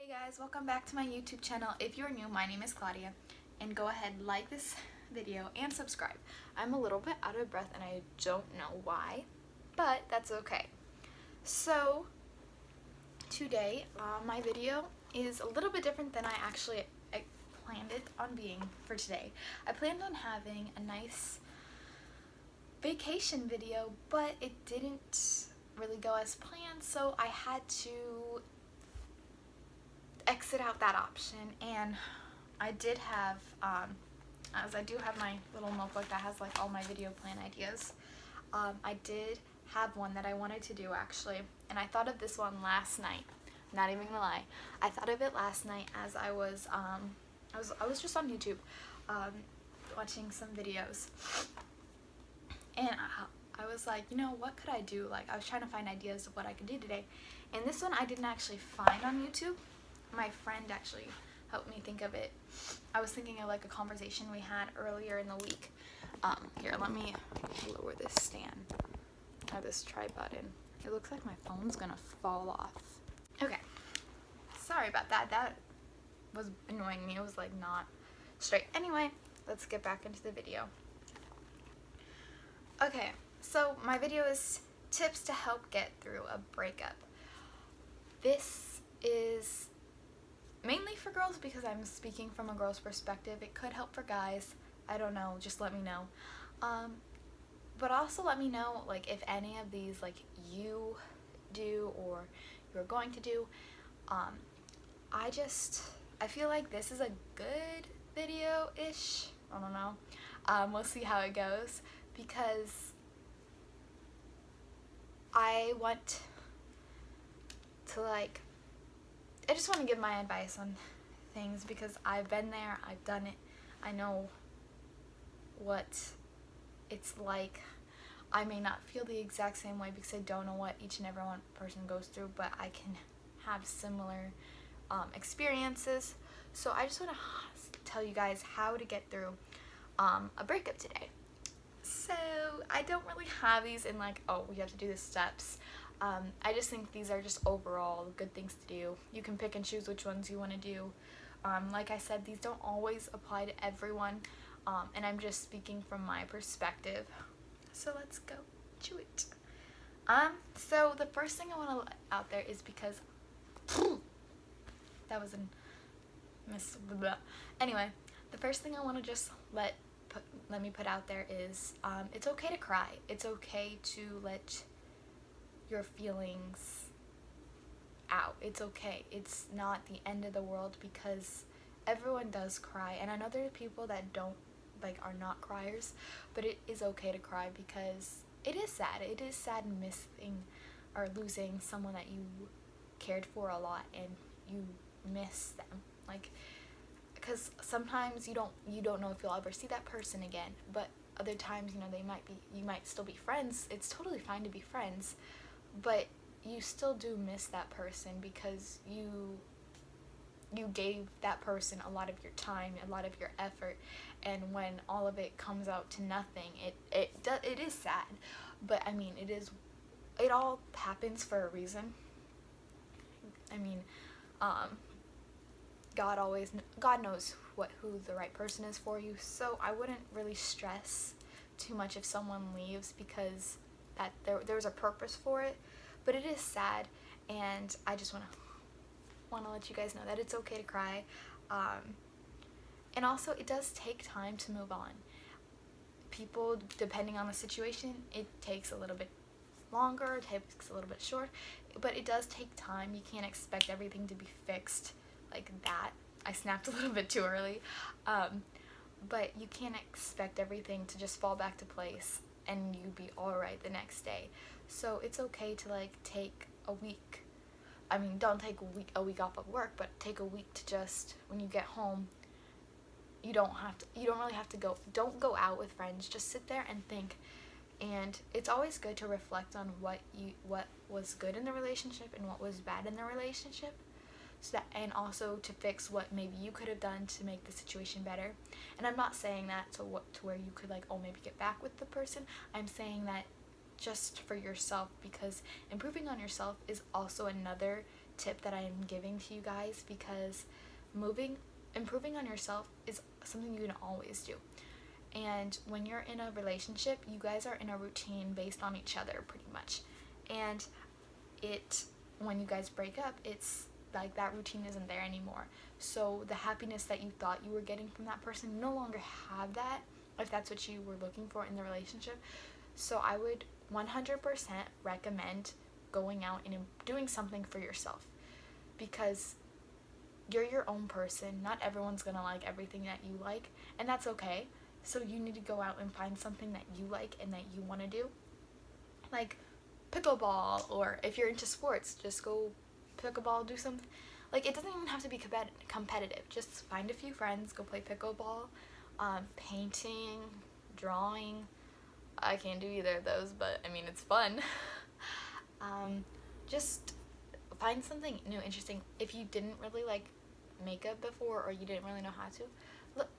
Guys, welcome back to my YouTube channel. If you're new, my name is Claudia, and go ahead, like this video and subscribe. I'm a little bit out of breath and I don't know why, but that's okay. So today my video is a little bit different than I planned it on being for today. I planned on having a nice vacation video, but it didn't really go as planned, so I had to exit out that option. And I did have as I do have my little notebook that has like all my video plan ideas. I did have one that I wanted to do actually, and I thought of this one last night. Not even gonna lie, I thought of it last night as I was just on YouTube watching some videos, and I was like, you know, what could I do? Like, I was trying to find ideas of what I could do today, and this one I didn't actually find on YouTube. My friend actually helped me think of it. I was thinking of like a conversation we had earlier in the week. Here, let me lower this stand or this tripod in. It looks like my phone's gonna fall off. Okay, sorry about that. That was annoying me. It was like not straight. Anyway, let's get back into the video. Okay, so my video is tips to help get through a breakup. This is mainly for girls because I'm speaking from a girl's perspective. It could help for guys. I don't know, just let me know. But also let me know like if any of these like you do or you're going to do. I feel like this is a good video-ish. I don't know. We'll see how it goes because I want to I just want to give my advice on things because I've been there, I've done it, I know what it's like. I may not feel the exact same way because I don't know what each and every one person goes through, but I can have similar experiences. So I just want to tell you guys how to get through a breakup today. So I don't really have these in like, oh, we have to do the steps. I just think these are just overall good things to do. You can pick and choose which ones you want to do. Like I said, these don't always apply to everyone, and I'm just speaking from my perspective. So let's go to it. So the first thing I want to let out there is because that was a miss. Anyway, the first thing I want to just let me put out there is it's okay to cry. It's okay to let your feelings out. It's okay. It's not the end of the world because everyone does cry, and I know there are people that don't are not criers, but it is okay to cry because it is sad. It is sad missing or losing someone that you cared for a lot and you miss them, because sometimes you don't know if you'll ever see that person again, but other times, you know, you might still be friends. It's totally fine to be friends, but you still do miss that person because you gave that person a lot of your time, a lot of your effort, and when all of it comes out to nothing, it is sad. But I mean, it all happens for a reason. I mean, God knows who the right person is for you, so I wouldn't really stress too much if someone leaves because that there's a purpose for it. But it is sad, and I just want to let you guys know that it's okay to cry, and also it does take time to move on. People, depending on the situation, it takes a little bit longer, it takes a little bit short, but it does take time. You can't expect everything to be fixed like that. I snapped a little bit too early, but you can't expect everything to just fall back to place and you be alright the next day. So it's okay to take a week. I mean, don't take a week off of work, but take a week to just, when you get home, you don't really have to don't go out with friends, just sit there and think. And it's always good to reflect on what was good in the relationship and what was bad in the relationship, and also to fix what maybe you could have done to make the situation better. And I'm not saying that to where you could maybe get back with the person. I'm saying that just for yourself, because improving on yourself is also another tip that I'm giving to you guys, because improving on yourself is something you can always do. And when you're in a relationship, you guys are in a routine based on each other pretty much. And when you guys break up, it's like that routine isn't there anymore. So the happiness that you thought you were getting from that person, you no longer have that, if that's what you were looking for in the relationship. So I would 100% recommend going out and doing something for yourself, because you're your own person. Not everyone's gonna like everything that you like, and that's okay. So you need to go out and find something that you like and that you want to do, like pickleball, or if you're into sports, just go pickleball, do something. Like, it doesn't even have to be competitive. Just find a few friends, go play pickleball, painting, drawing. I can't do either of those, but I mean, it's fun. Just find something new, interesting. If you didn't really like makeup before, or you didn't really know how to,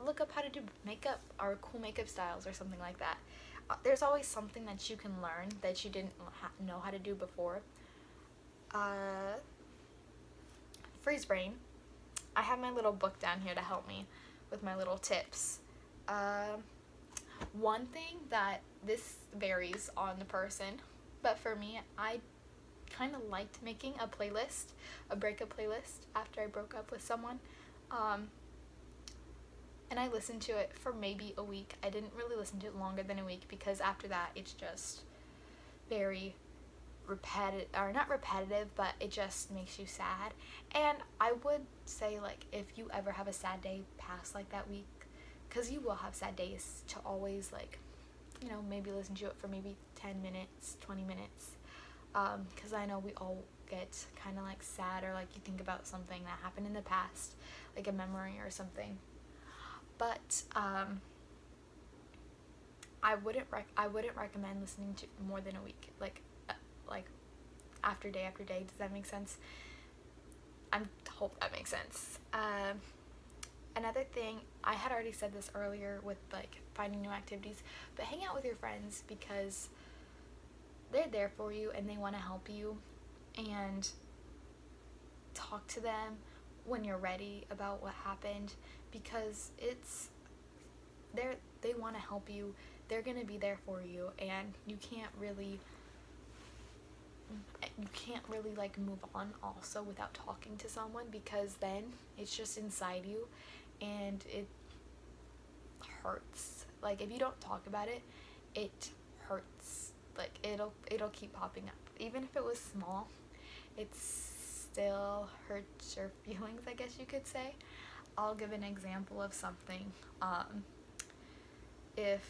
look up how to do makeup, or cool makeup styles, or something like that. There's always something that you can learn that you didn't know how to do before. Freeze brain. I have my little book down here to help me with my little tips. One thing that this varies on the person, but for me, I kind of liked making a playlist, a breakup playlist, after I broke up with someone. And I listened to it for maybe a week. I didn't really listen to it longer than a week, because after that, it's just very repetitive, or not repetitive, but it just makes you sad. And I would say, like, if you ever have a sad day past like that week, because you will have sad days, to always, like, maybe listen to it for maybe 10 minutes, 20 minutes, because I know we all get kind of like sad, or like you think about something that happened in the past, like a memory or something. But I wouldn't recommend listening to more than a week, like after day after day. Does that make sense? I hope that makes sense. Another thing, I had already said this earlier with like finding new activities, but hang out with your friends, because they're there for you and they want to help you, and talk to them when you're ready about what happened, because they want to help you. They're going to be there for you, and you can't really like move on also without talking to someone, because then it's just inside you and it hurts. Like, if you don't talk about it, it hurts. Like, it'll keep popping up. Even if it was small, it still hurts your feelings, I guess you could say. I'll give an example of something. If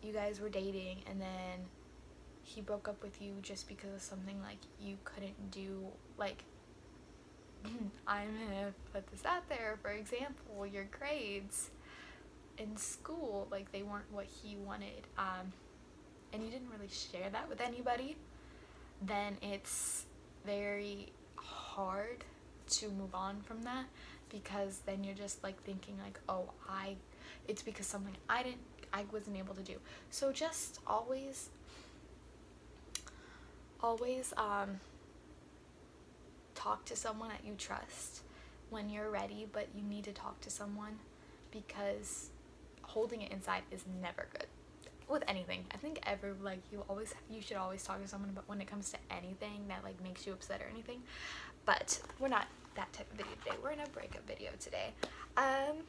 you guys were dating and then he broke up with you just because of something like you couldn't do, like, I'm gonna put this out there, for example, your grades in school, like, they weren't what he wanted, and you didn't really share that with anybody, then it's very hard to move on from that, because then you're just like thinking like, oh, it's because something I wasn't able to do. So just always talk to someone that you trust when you're ready, but you need to talk to someone, because holding it inside is never good with anything. I think you should always talk to someone, but when it comes to anything that like makes you upset or anything. But we're not that type of video today. We're in a breakup video today. I'm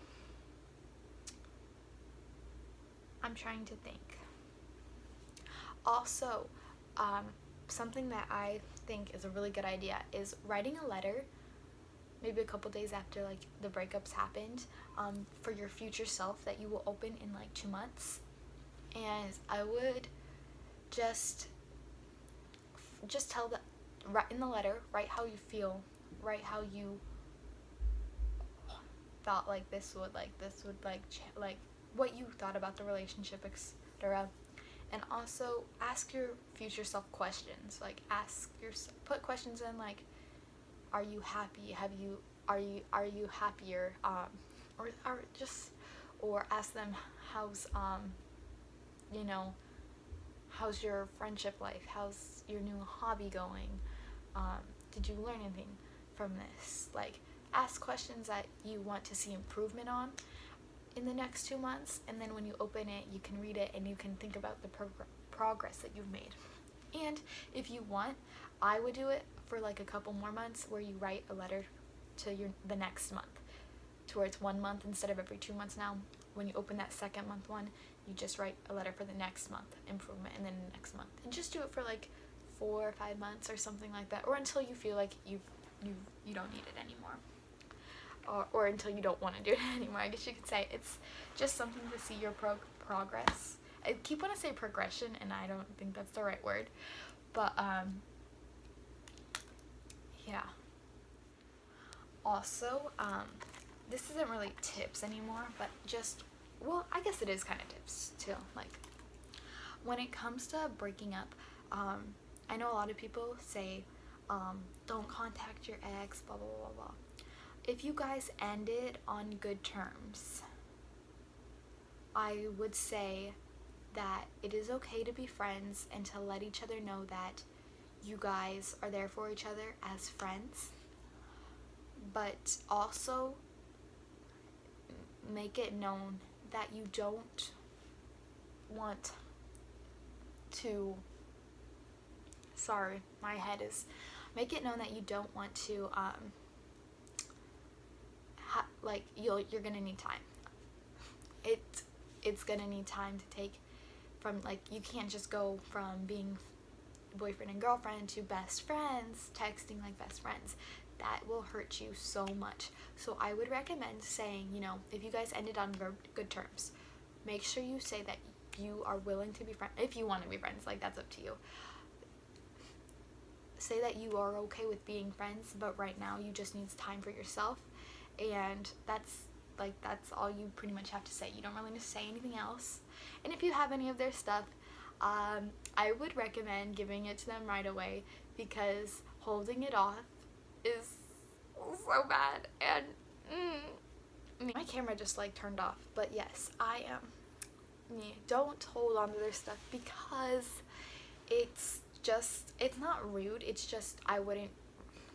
trying to think. Also, something that I think is a really good idea is writing a letter, maybe a couple days after like the breakups happened, for your future self that you will open in like 2 months. And I would just write in the letter, write how you feel, write how you thought like this would what you thought about the relationship, etc. And also ask your future self questions. Like, put questions in like, are you happy? Are you happier? Or ask them, how's your friendship life? How's your new hobby going? Did you learn anything? from this. Like, ask questions that you want to see improvement on in the next 2 months, and then when you open it, you can read it and you can think about the progress that you've made. And if you want, I would do it for like a couple more months, where you write a letter to the next month, to where it's 1 month instead of every 2 months now. When you open that second month one, you just write a letter for the next month improvement, and then the next month, and just do it for like 4 or 5 months or something like that, or until you feel like you don't need it anymore, or until you don't want to do it anymore, I guess you could say. It's just something to see your progress. I keep wanting to say progression, and I don't think that's the right word, but yeah. Also, this isn't really tips anymore, but just, well, I guess it is kind of tips too. Like, when it comes to breaking up, I know a lot of people say, don't contact your ex, blah, blah, blah, blah. If you guys ended on good terms, I would say that it is okay to be friends and to let each other know that you guys are there for each other as friends, but also make it known that you don't want to, sorry, my head is, make it known that you don't want to, like, you're gonna need time. It's gonna need time to take from, like, you can't just go from being boyfriend and girlfriend to best friends, texting like best friends. That will hurt you so much. So I would recommend saying, if you guys ended on good terms, make sure you say that you are willing to be friends. If you want to be friends, like, that's up to you. Say that you are okay with being friends, but right now you just need time for yourself, and that's all you pretty much have to say. You don't really need to say anything else. And if you have any of their stuff, I would recommend giving it to them right away, because holding it off is so bad. And my camera just like turned off, but yes, I am. Don't hold on to their stuff, because it's not rude, it's just, I wouldn't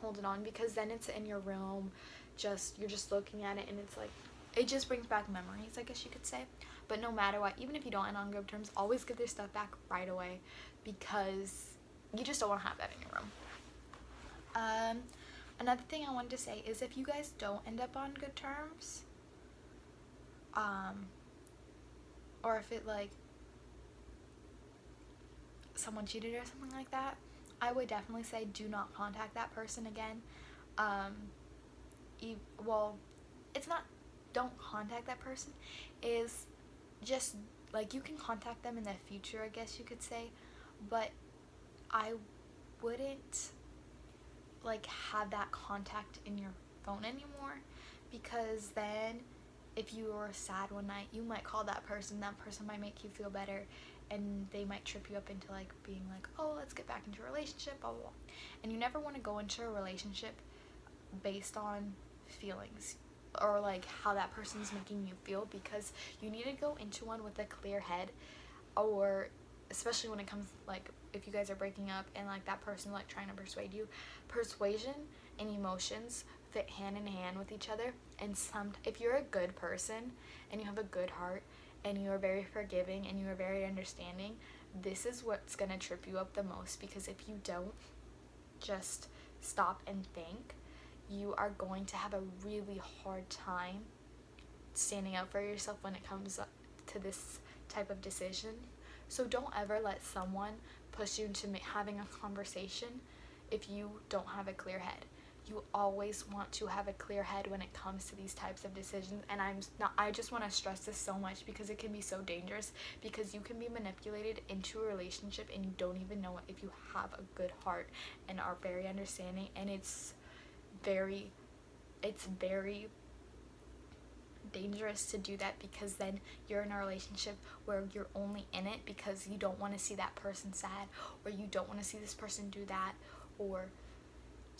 hold it on, because then it's in your room, you're just looking at it, and it's like, it just brings back memories, I guess you could say. But no matter what, even if you don't end on good terms, always give their stuff back right away, because you just don't want to have that in your room. Another thing I wanted to say is, if you guys don't end up on good terms, or if it, like, someone cheated or something like that, I would definitely say do not contact that person again. Well, it's not don't contact that person, is just, like, you can contact them in the future, I guess you could say, but I wouldn't, like, have that contact in your phone anymore, because then if you were sad one night, you might call that person might make you feel better, and they might trip you up into, like, being like, oh, let's get back into a relationship, blah, blah, blah. And you never want to go into a relationship based on feelings, or, like, how that person's making you feel, because you need to go into one with a clear head, or especially when it comes, like, if you guys are breaking up and, like, that person, like, trying to persuade you. Persuasion and emotions fit hand in hand with each other, and if you're a good person and you have a good heart and you are very forgiving and you are very understanding, this is what's gonna trip you up the most, because if you don't just stop and think, you are going to have a really hard time standing up for yourself when it comes up to this type of decision. So don't ever let someone push you into having a conversation if you don't have a clear head. You always want to have a clear head when it comes to these types of decisions, and I just want to stress this so much, because it can be so dangerous, because you can be manipulated into a relationship and you don't even know it if you have a good heart and are very understanding, and it's very dangerous to do that, because then you're in a relationship where you're only in it because you don't want to see that person sad, or you don't want to see this person do that, or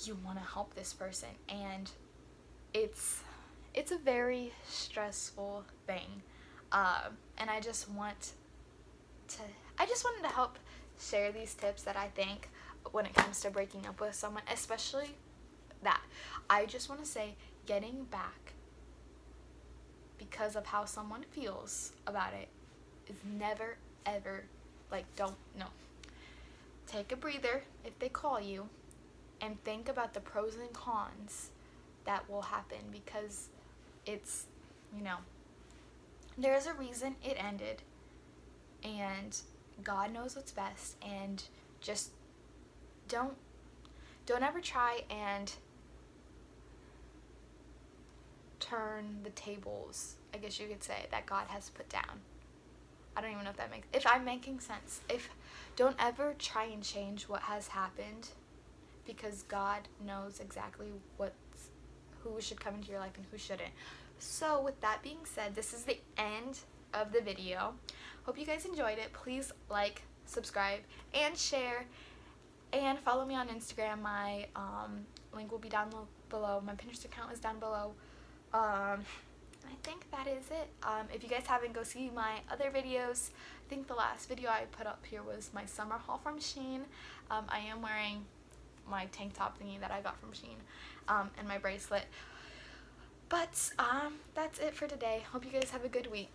you want to help this person, and it's a very stressful thing, and I just wanted to help share these tips that I think when it comes to breaking up with someone, especially that. I just want to say, getting back because of how someone feels about it is never, ever, like, don't, no. Take a breather if they call you and think about the pros and cons that will happen, because it's, you know, there's a reason it ended, and God knows what's best. And just don't ever try and turn the tables, I guess you could say, that God has put down. I don't even know if I'm making sense. Don't ever try and change what has happened, because God knows exactly who should come into your life and who shouldn't. So with that being said, this is the end of the video. Hope you guys enjoyed it. Please like, subscribe, and share, and follow me on Instagram. My link will be down below. My Pinterest account is down below. I think that is it. If you guys haven't, go see my other videos. I think the last video I put up here was my summer haul from Shein. I am wearing my tank top thingy that I got from Shein, and my bracelet. But that's it for today. Hope you guys have a good week.